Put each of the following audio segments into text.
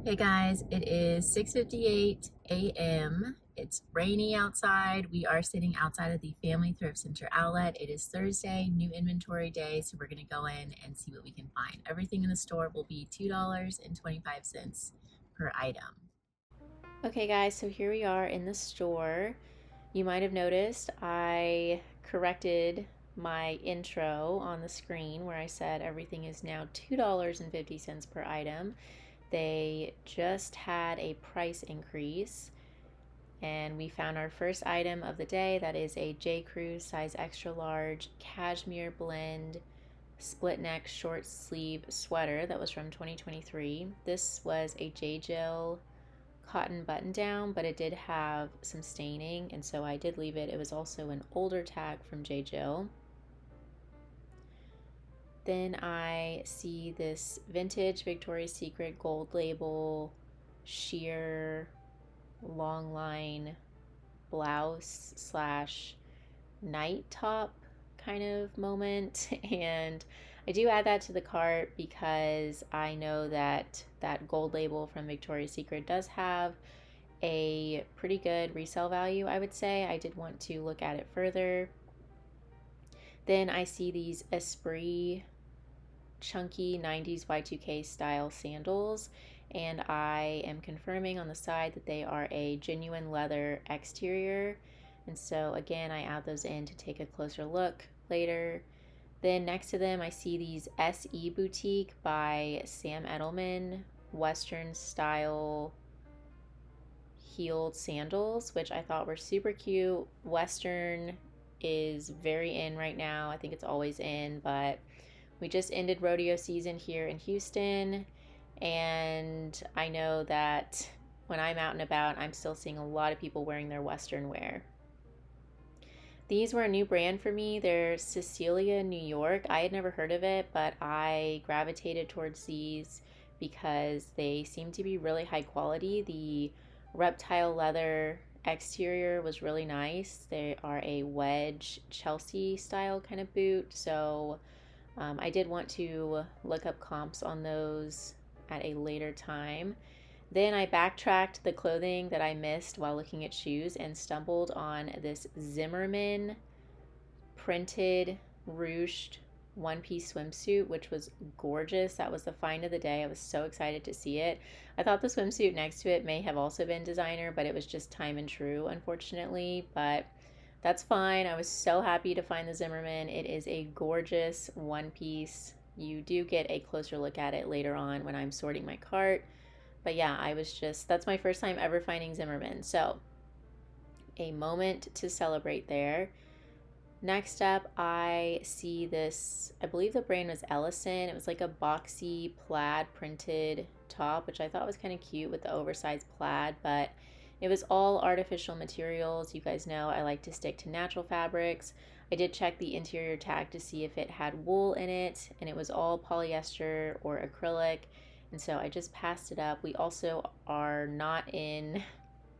Hey guys, it is 6:58 a.m. It's rainy outside. We are sitting outside of the Family Thrift Center outlet. It is Thursday, new inventory day, so we're going to go in and see what we can find. Everything in the store will be $2.25 per item. Okay guys, so here we are in the store. You might have noticed I corrected my intro on the screen where I said everything is now $2.50 per item. They just had a price increase and we found our first item of the day. That is a J. Crew size extra large cashmere blend split neck short sleeve sweater that was from 2023. This was a J. Jill cotton button down, but it did have some staining, and so I did leave it. It was also an older tag from J. Jill. Then I see this vintage Victoria's Secret gold label sheer long line blouse slash night top kind of moment, and I do add that to the cart because I know that that gold label from Victoria's Secret does have a pretty good resale value, I would say. I did want to look at it further. Then I see these Esprit chunky 90s Y2K style sandals, and I am confirming on the side that they are a genuine leather exterior, and so again I add those in to take a closer look later. Then next to them I see these SE Boutique by Sam Edelman Western style heeled sandals, which I thought were super cute. Western is very in right now. I think it's always in, but we just ended rodeo season here in Houston, and I know that when I'm out and about, I'm still seeing a lot of people wearing their Western wear. These were a new brand for me. They're Cecilia, New York. I had never heard of it, but I gravitated towards these because they seem to be really high quality. The reptile leather exterior was really nice. They are a wedge Chelsea style kind of boot, so I did want to look up comps on those at a later time. Then I backtracked the clothing that I missed while looking at shoes and stumbled on this Zimmermann printed ruched one-piece swimsuit, which was gorgeous. That was the find of the day. I was so excited to see it. I thought the swimsuit next to it may have also been designer, but it was just time and true, unfortunately. But that's fine. I was so happy to find the Zimmermann. It is a gorgeous one piece. You do get a closer look at it later on when I'm sorting my cart. But yeah, that's my first time ever finding Zimmermann. So a moment to celebrate there. Next up, I see this, I believe the brand was Ellison. It was like a boxy plaid printed top, which I thought was kind of cute with the oversized plaid, but it was all artificial materials. You guys know I like to stick to natural fabrics. I did check the interior tag to see if it had wool in it, and it was all polyester or acrylic, and so I just passed it up. We also are not in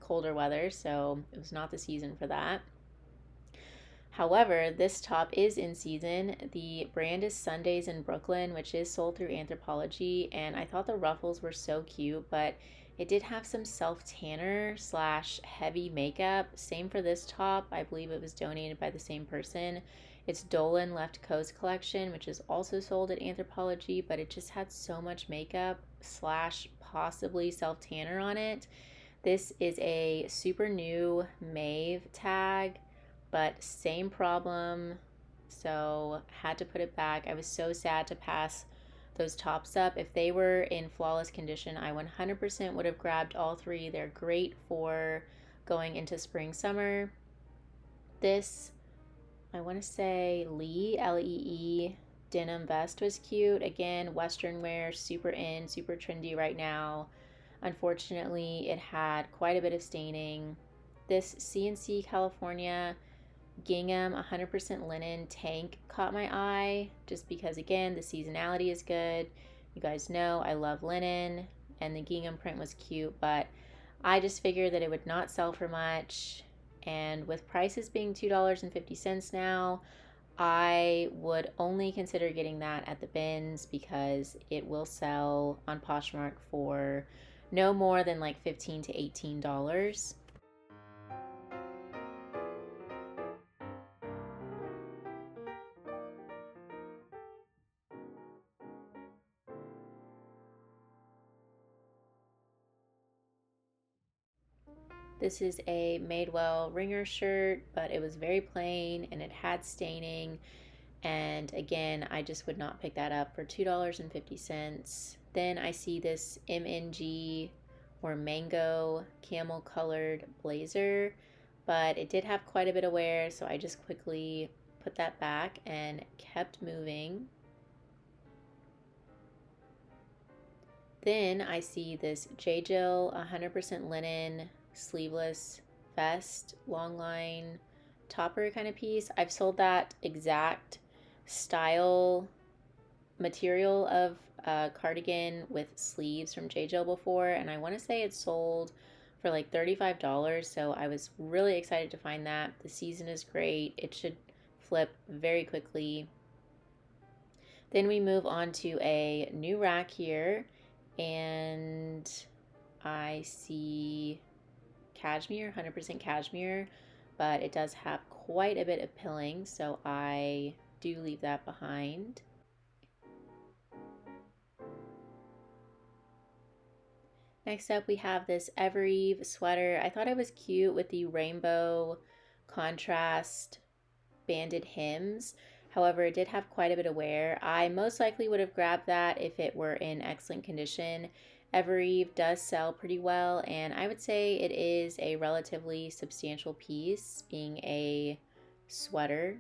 colder weather, so it was not the season for that. However, this top is in season. The brand is Sundays in Brooklyn, which is sold through Anthropologie, and I thought the ruffles were so cute, but it did have some self-tanner slash heavy makeup. Same for this top. I believe it was donated by the same person. It's Dolan Left Coast collection, which is also sold at Anthropologie, but it just had so much makeup slash possibly self-tanner on it. This is a super new Mave tag, but same problem, so had to put it back. I was so sad to pass those tops up. If they were in flawless condition, I 100% would have grabbed all three. They're great for going into spring, summer. This, I want to say Lee, L-E-E, denim vest was cute. Again, Western wear, super in, super trendy right now. Unfortunately, it had quite a bit of staining. This CNC California gingham 100% linen tank caught my eye just because, again, the seasonality is good. You guys know I love linen, and the gingham print was cute, but I just figured that it would not sell for much, and with prices being $2.50 now, I would only consider getting that at the bins because it will sell on Poshmark for no more than like $15 to $18. This is a Madewell ringer shirt, but it was very plain and it had staining. And again, I just would not pick that up for $2.50. Then I see this MNG or mango camel colored blazer, but it did have quite a bit of wear, so I just quickly put that back and kept moving. Then I see this J. Jill 100% linen sleeveless vest, long line topper kind of piece. I've sold that exact style material of a cardigan with sleeves from J. Jill before, and I want to say it sold for like $35, so I was really excited to find that. The season is great. It should flip very quickly. Then we move on to a new rack here, and I see cashmere, 100% cashmere, but it does have quite a bit of pilling, so I do leave that behind. Next up, we have this Evereve sweater. I thought it was cute with the rainbow contrast banded hems. However, it did have quite a bit of wear. I most likely would have grabbed that if it were in excellent condition. Evereve does sell pretty well, and I would say it is a relatively substantial piece, being a sweater.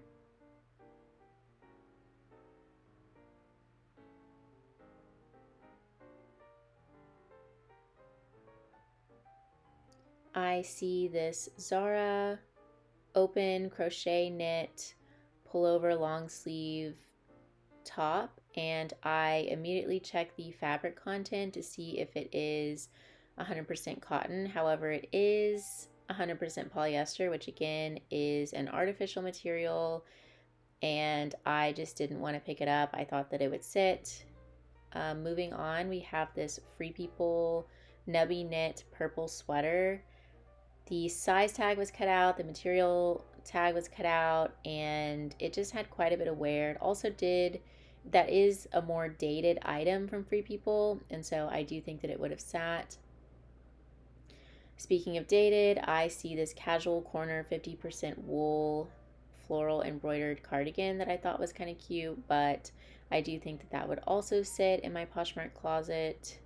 I see this Zara open crochet knit pullover long sleeve top, and I immediately check the fabric content to see if it is 100% cotton. However, it is 100% polyester, which again is an artificial material, and I just didn't want to pick it up. I thought that it would sit. Moving on, we have this Free People nubby knit purple sweater. The size tag was cut out, the material tag was cut out, and it just had quite a bit of wear. It also did, that is a more dated item from Free People, and so I do think that it would have sat. Speaking of dated, I see this casual corner 50% wool floral embroidered cardigan that I thought was kind of cute, but I do think that that would also sit in my Poshmark closet.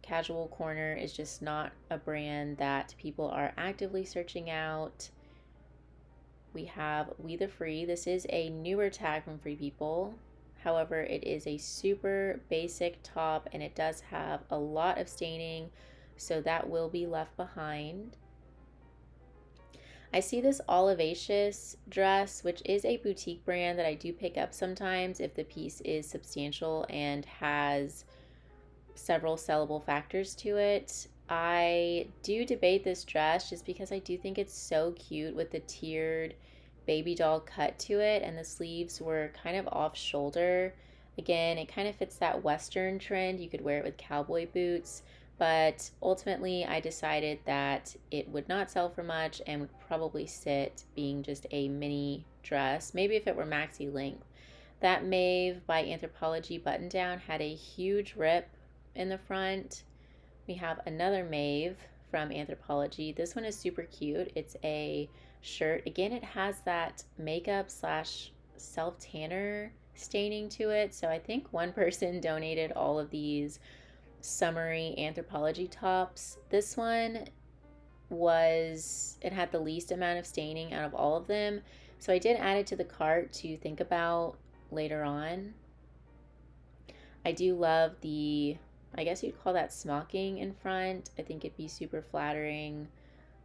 Casual Corner is just not a brand that people are actively searching out. We have We the Free. This is a newer tag from Free People. However, it is a super basic top and it does have a lot of staining, so that will be left behind. I see this Olivaceous dress, which is a boutique brand that I do pick up sometimes if the piece is substantial and has several sellable factors to it. I do debate this dress just because I do think it's so cute with the tiered baby doll cut to it, and the sleeves were kind of off shoulder. Again, it kind of fits that Western trend. You could wear it with cowboy boots, but ultimately I decided that it would not sell for much and would probably sit being just a mini dress, maybe if it were maxi length. That Maeve by Anthropologie button down had a huge rip in the front. We have another Maeve from Anthropologie. This one is super cute. It's a shirt. Again, it has that makeup slash self tanner staining to it. So I think one person donated all of these summery Anthropologie tops. This one it had the least amount of staining out of all of them. So I did add it to the cart to think about later on. I do love the, I guess you'd call that smocking in front. I think it'd be super flattering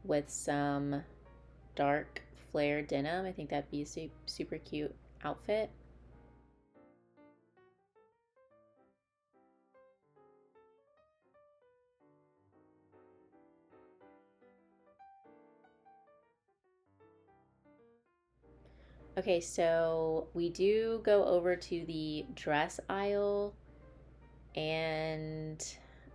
with some dark flare denim. I think that'd be a super cute outfit. Okay, so we do go over to the dress aisle, and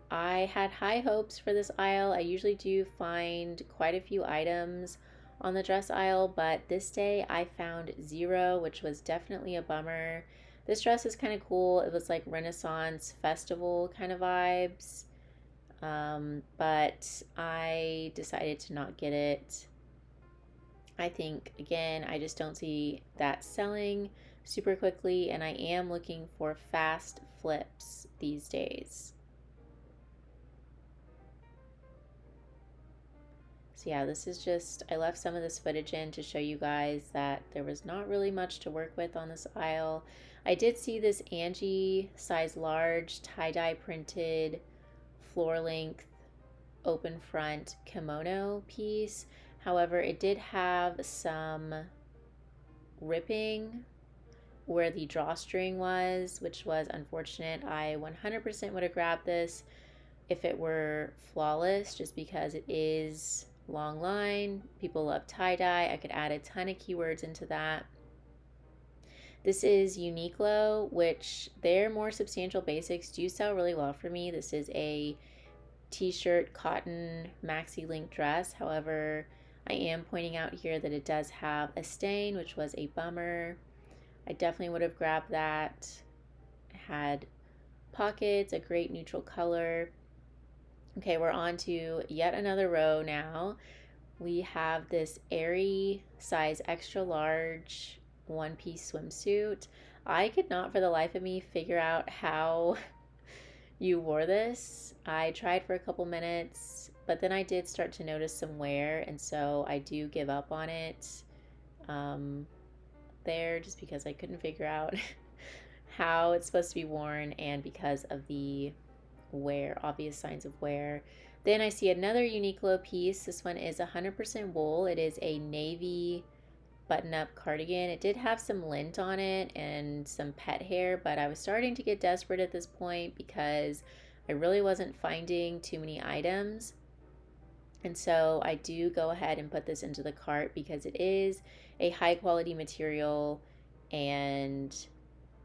I had high hopes for this aisle. I usually do find quite a few items on the dress aisle, but this day I found zero, which was definitely a bummer. This dress is kind of cool. It was like Renaissance festival kind of vibes, but I decided to not get it. I think, again, I just don't see that selling super quickly, and I am looking for fast flips these days. So yeah, this is just, I left some of this footage in to show you guys that there was not really much to work with on this aisle. I did see this Angie size large tie-dye printed floor length open front kimono piece. However, it did have some ripping where the drawstring was, which was unfortunate. I 100% would have grabbed this if it were flawless, just because it is long line. People love tie-dye. I could add a ton of keywords into that. This is Uniqlo, which their more substantial basics do sell really well for me. This is a t-shirt cotton maxi link dress. However, I am pointing out here that it does have a stain, which was a bummer. I definitely would have grabbed that. It had pockets, a great neutral color. Okay, we're on to yet another row now. We have this Aerie size extra large one-piece swimsuit. I could not for the life of me figure out how you wore this. I tried for a couple minutes, but then I did start to notice some wear, and so I do give up on it there, just because I couldn't figure out how it's supposed to be worn, and because of the wear, obvious signs of wear. Then I see another Uniqlo piece. This one is 100% wool. It is a navy button-up cardigan. It did have some lint on it and some pet hair, but I was starting to get desperate at this point because I really wasn't finding too many items. And so I do go ahead and put this into the cart because it is a high quality material, and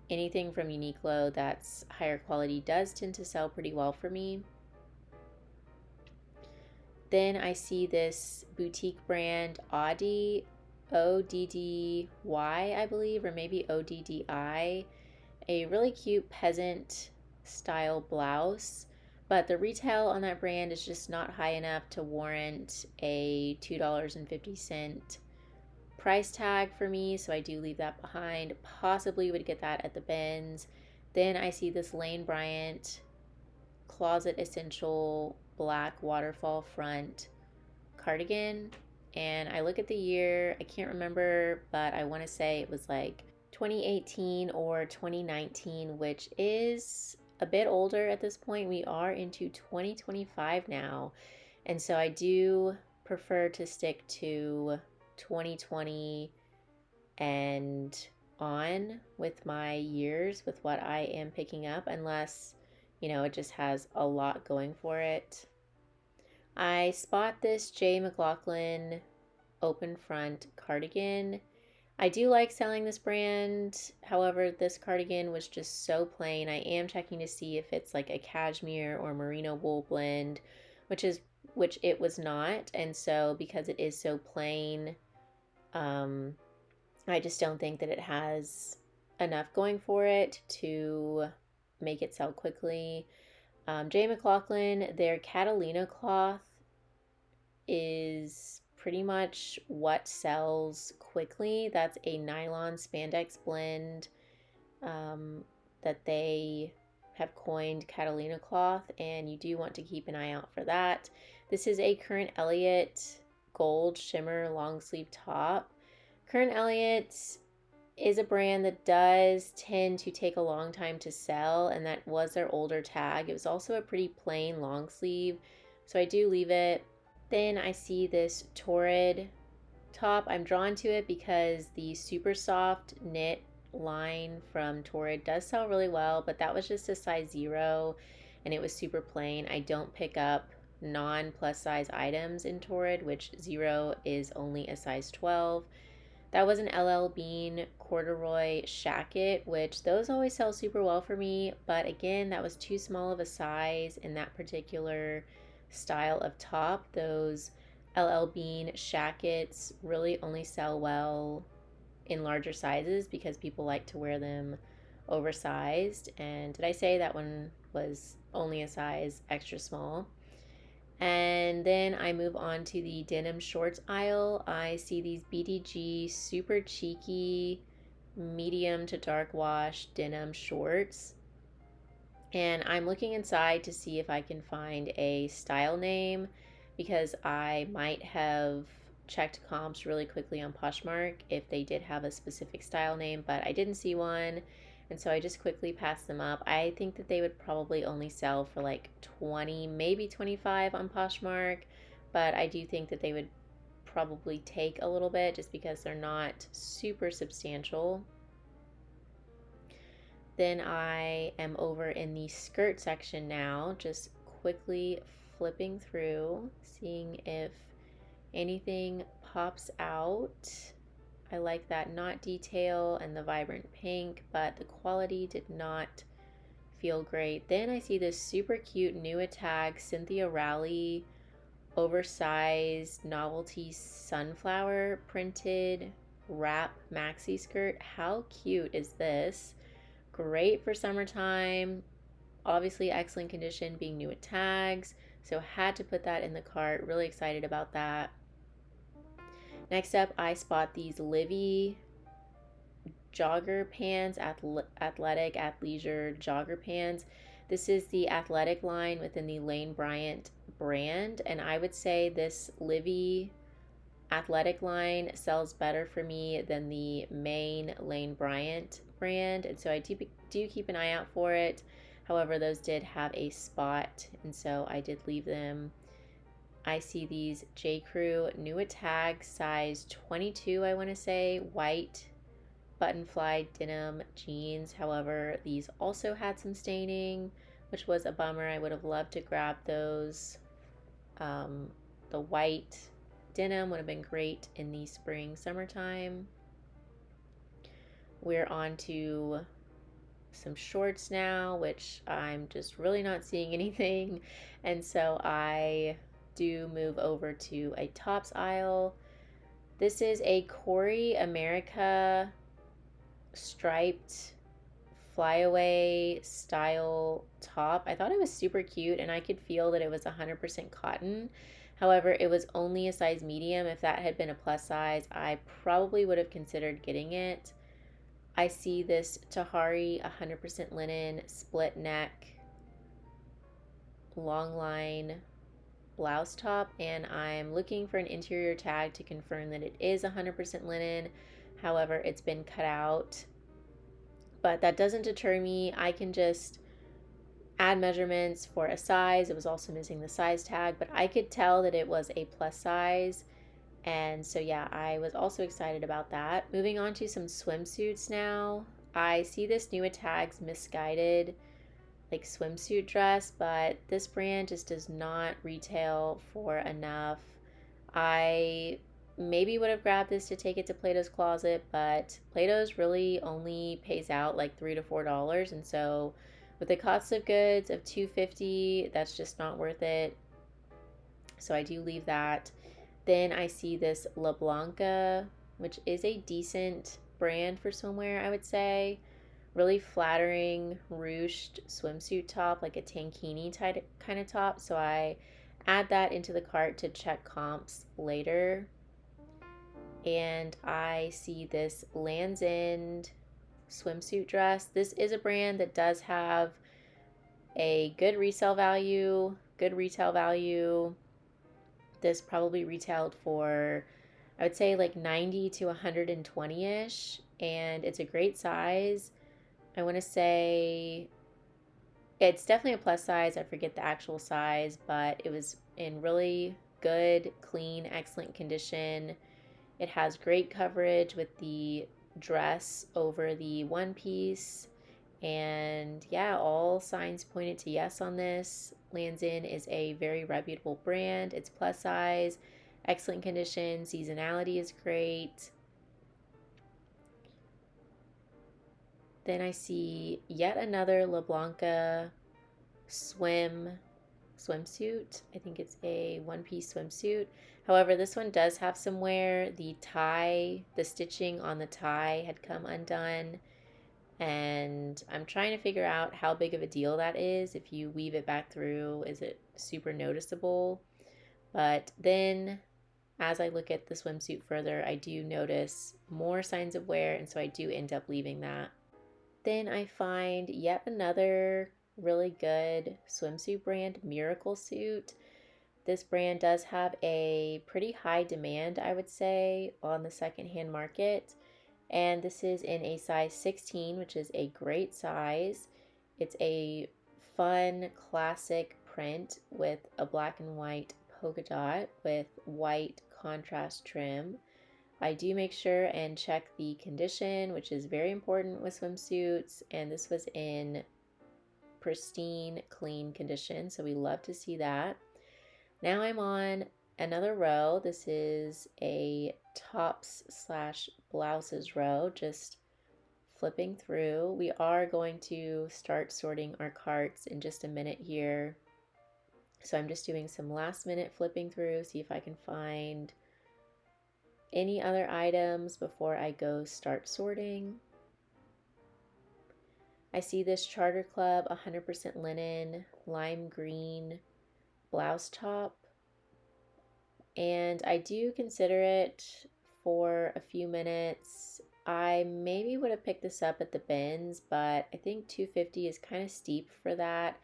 anything from Uniqlo that's higher quality does tend to sell pretty well for me. Then I see this boutique brand Oddy, ODDY, I believe, or maybe ODDI, a really cute peasant style blouse, but the retail on that brand is just not high enough to warrant a $2.50 price tag for me, so I do leave that behind. Possibly would get that at the bins. Then I see this Lane Bryant Closet Essential black waterfall front cardigan, and I look at the year, I can't remember, but I want to say it was like 2018 or 2019, which is a bit older at this point. We are into 2025 now, and so I do prefer to stick to 2020 and on with my years with what I am picking up, unless, you know, it just has a lot going for it. I spot this J. McLaughlin open front cardigan. I do like selling this brand. However, this cardigan was just so plain. I am checking to see if it's like a cashmere or merino wool blend, which it was not. And so because it is so plain, I just don't think that it has enough going for it to make it sell quickly. J. McLaughlin, their Catalina cloth is pretty much what sells quickly. That's a nylon spandex blend that they have coined Catalina cloth, and you do want to keep an eye out for that. This is a Current Elliott gold shimmer long sleeve top. Current Elliott is a brand that does tend to take a long time to sell, and that was their older tag. It was also a pretty plain long sleeve, so I do leave it. Then I see this Torrid top. I'm drawn to it because the super soft knit line from Torrid does sell really well, but that was just a size 0 and it was super plain. I don't pick up non plus size items in Torrid, which 0 is only a size 12. That was an LL Bean corduroy shacket, which those always sell super well for me. But again, that was too small of a size in that particular style of top. Those LL Bean shackets really only sell well in larger sizes because people like to wear them oversized. And did I say that one was only a size extra small? And then I move on to the denim shorts aisle. I see these BDG super cheeky medium to dark wash denim shorts. And I'm looking inside to see if I can find a style name because I might have checked comps really quickly on Poshmark if they did have a specific style name, but I didn't see one. And so I just quickly passed them up. I think that they would probably only sell for like 20, maybe 25 on Poshmark, but I do think that they would probably take a little bit just because they're not super substantial. Then I am over in the skirt section now, just quickly flipping through, seeing if anything pops out. I like that knot detail and the vibrant pink, but the quality did not feel great. Then I see this super cute new tag Cynthia Rowley oversized novelty sunflower printed wrap maxi skirt. How cute is this? Great for summertime. Obviously excellent condition being new at tags. So had to put that in the cart. Really excited about that. Next up, I spot these Livy jogger pants, athletic, athleisure jogger pants. This is the athletic line within the Lane Bryant brand. And I would say this Livy athletic line sells better for me than the main Lane Bryant brand. And so I do keep an eye out for it. However, those did have a spot. And so I did leave them. I see these J. Crew new tag size 22, I want to say, white button fly denim jeans. However, these also had some staining, which was a bummer. I would have loved to grab those. The white denim would have been great in the spring, summertime. We're on to some shorts now, which I'm just really not seeing anything. And so I do move over to a tops aisle. This is a Corey America striped flyaway style top. I thought it was super cute and I could feel that it was 100% cotton. However, it was only a size medium. If that had been a plus size, I probably would have considered getting it. I see this Tahari 100% linen split neck long line blouse top, and I'm looking for an interior tag to confirm that it is 100% linen. However, it's been cut out, but that doesn't deter me. I can just add measurements for a size. It was also missing the size tag, but I could tell that it was a plus size. And so yeah, I was also excited about that. Moving on to some swimsuits now. I see this new tags misguided like swimsuit dress, but this brand just does not retail for enough. I maybe would have grabbed this to take it to Plato's Closet, but Plato's really only pays out like $3 to $4, and so with the cost of goods of $2.50, that's just not worth it. So I do leave that. Then I see this La Blanca, which is a decent brand for swimwear, I would say. Really flattering ruched swimsuit top, like a tankini type kind of top. So I add that into the cart to check comps later. And I see this Land's End swimsuit dress. This is a brand that does have a good resale value, good retail value. This probably retailed for, I would say, like 90 to 120-ish, and it's a great size. I want to say it's definitely a plus size. I forget the actual size, but it was in really good, clean, excellent condition. It has great coverage with the dress over the one piece. And yeah, all signs pointed to yes on this. Land's End is a very reputable brand. It's plus size, excellent condition, seasonality is great. Then I see yet another LeBlanca swimsuit. I think it's a one-piece swimsuit. However, this one does have some wear. The stitching on the tie had come undone. And I'm trying to figure out how big of a deal that is. If you weave it back through, is it super noticeable? But then as I look at the swimsuit further, I do notice more signs of wear, and so I do end up leaving that. Then I find yet another really good swimsuit brand, Miracle Suit. This brand does have a pretty high demand, I would say, on the secondhand market. And this is in a size 16, which is a great size. It's a fun, classic print with a black and white polka dot with white contrast trim. I do make sure and check the condition, which is very important with swimsuits, and this was in pristine, clean condition, so we love to see that. Now I'm on another row. This is a tops slash blouses row, just flipping through. We are going to start sorting our carts in just a minute here. So I'm just doing some last minute flipping through, see if I can find any other items before I go start sorting. I see this Charter Club 100% linen, lime green blouse top. And I do consider it for a few minutes. I maybe would have picked this up at the bins, but I think $2.50 is kind of steep for that.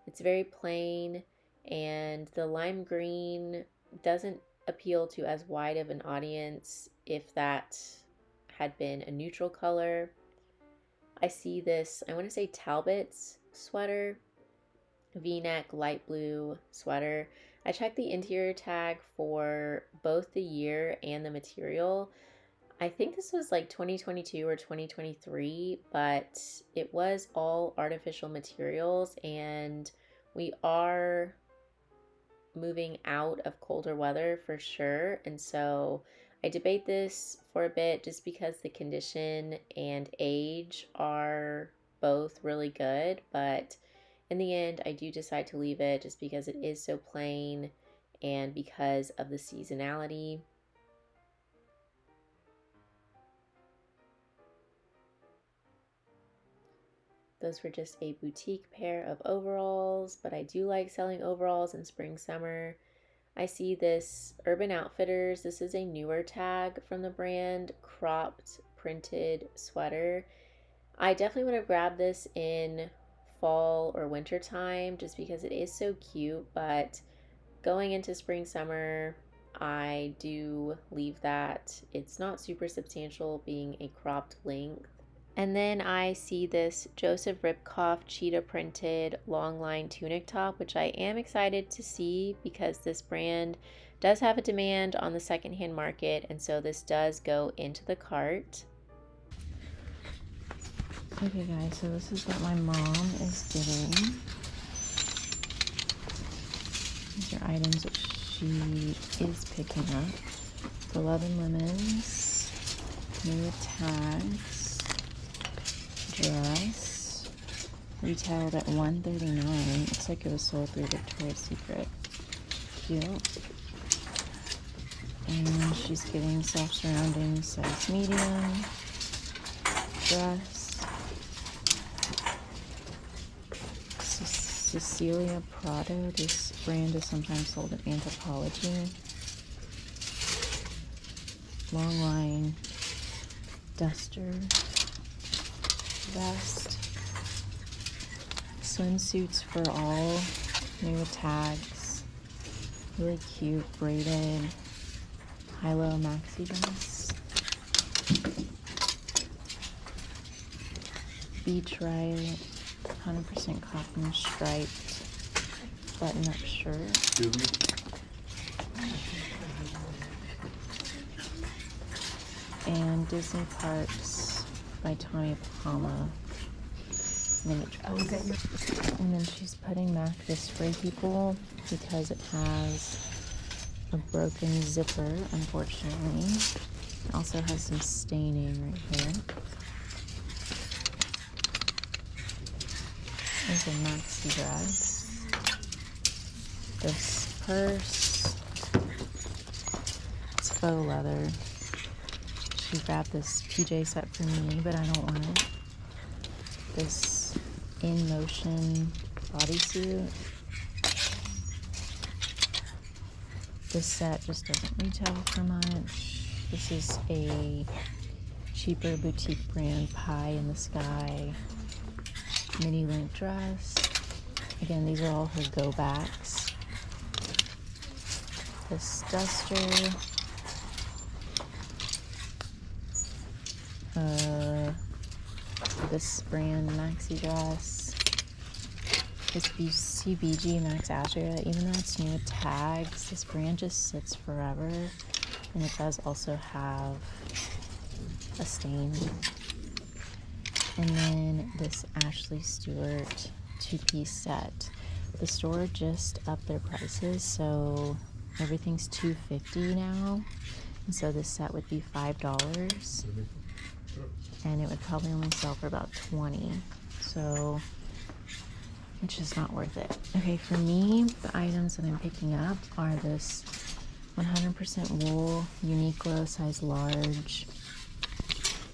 It's very plain, and the lime green doesn't appeal to as wide of an audience if that had been a neutral color. I see this, I want to say Talbot's sweater, V-neck light blue sweater. I checked the interior tag for both the year and the material. I think this was like 2022 or 2023, but it was all artificial materials, and we are moving out of colder weather for sure. And so I debate this for a bit just because the condition and age are both really good, but in the end I do decide to leave it just because it is so plain and because of the seasonality. Those were just a boutique pair of overalls, but I do like selling overalls in spring, summer. I see this Urban Outfitters. This is a newer tag from the brand, cropped printed sweater. I definitely would have grabbed this in fall or winter time just because it is so cute, but going into spring, summer, I do leave that. It's not super substantial being a cropped length. And then I see this Joseph Ripkoff cheetah printed long line tunic top, which I am excited to see because this brand does have a demand on the secondhand market, and so this does go into the cart. Okay guys, so this is what my mom is getting. These are items that she is picking up. The Love and Lemons, new tags, dress, retailed at $139. Looks like it was sold through Victoria's Secret. Cute. And she's getting soft surrounding size medium, dress. Cecilia Prado, this brand is sometimes sold at Anthropologie. Long line duster vest. Swimsuits for all, new tags. Really cute braided high-low maxi dress. Beach Riot 100% cotton striped button-up shirt. And Disney Parks by Tommy Bahama mini dress. And then she's putting back this Free People because it has a broken zipper, unfortunately. It also has some staining right here. is a maxi dress. This purse, it's faux leather. She grabbed this PJ set for me, but I don't want it. This In Motion bodysuit. This set just doesn't retail for much. This is a cheaper boutique brand, Pie in the Sky midi length dress. Again, these are all her go backs. This duster. This brand maxi dress. This CBG Max Azura, even though it's new with tags, this brand just sits forever, and it does also have a stain. And then this Ashley Stewart two-piece set. The store just upped their prices, so everything's $2.50 now, and so this set would be $5, and it would probably only sell for about $20, so it's just not worth it. Okay, for me, the items that I'm picking up are this 100% wool Uniqlo size large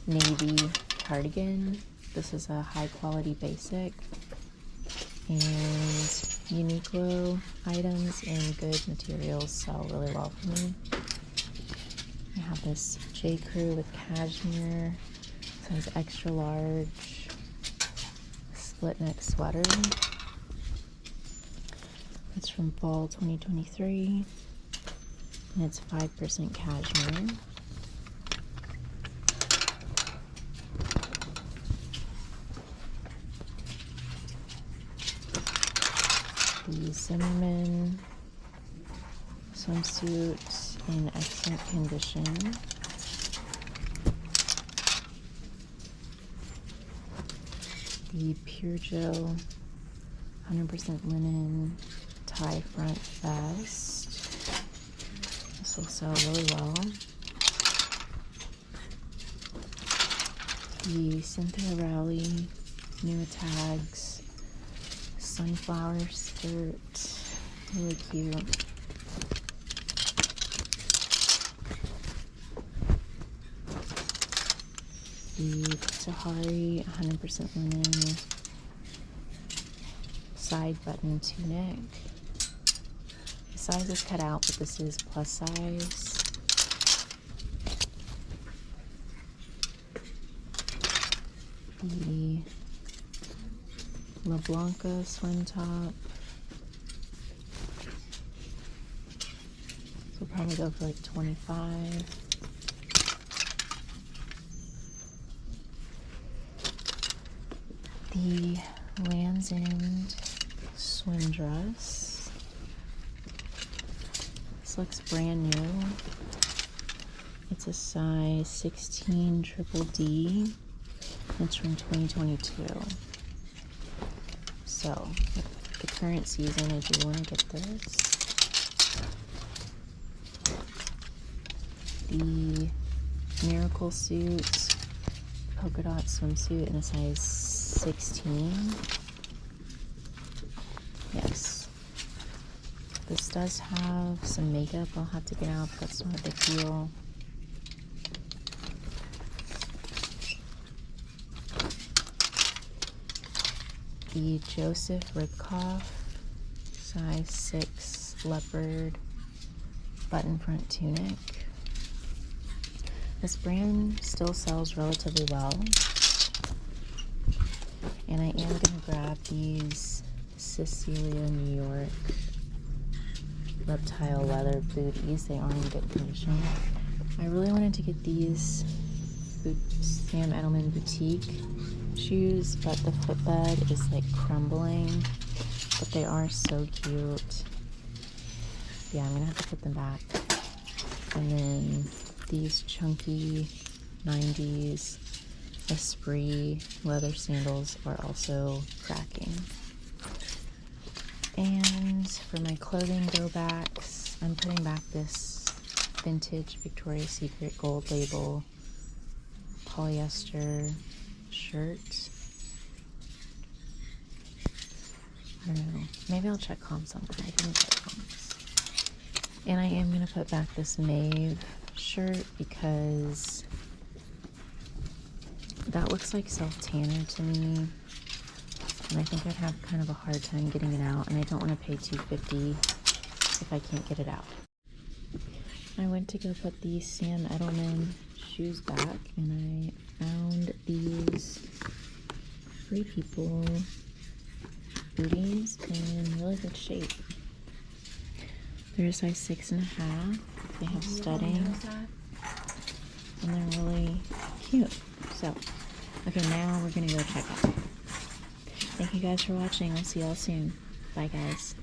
navy cardigan. This is a high quality basic, and Uniqlo items in good materials sell really well for me. I have this J. Crew with cashmere, size extra large, split neck sweater. It's from fall 2023, and it's 5% cashmere. The Zimmerman swimsuit in excellent condition. The Pure Joe 100% linen tie front vest. This will sell really well. The Cynthia Rowley new tags sunflower skirt, really cute. The Tahari 100% linen side button tunic. The size is cut out, but this is plus size. The La Blanca swim top. This will probably go for like $25. The Land's End swim dress. This looks brand new. It's a size 16 triple D. It's from 2022. So, with the current season, I do want to get this. The Miracle Suit polka dot swimsuit in a size 16. Yes. This does have some makeup I'll have to get out, but that's not a big deal. The Joseph Ribkoff size 6 leopard button front tunic. This brand still sells relatively well, and I am going to grab these Cecilia New York reptile leather booties. They are in good condition. I really wanted to get these Sam Edelman boutique shoes, but the footbed is like crumbling, but they are so cute. Yeah, I'm gonna have to put them back. And then these chunky 90s Esprit leather sandals are also cracking. And for my clothing go backs, I'm putting back this vintage Victoria's Secret gold label polyester shirt. I don't know. Maybe I'll check comps on that. I didn't check comps. And I am going to put back this Maeve shirt because that looks like self-tanner to me. And I think I'd have kind of a hard time getting it out. And I don't want to pay $250 if I can't get it out. I went to go put these Sam Edelman shoes back. And I found these Free People booties in really good shape. They're a size 6.5. They have studding. And they're really cute. So, okay, now we're gonna go check out. Thank you guys for watching. I'll see y'all soon. Bye, guys.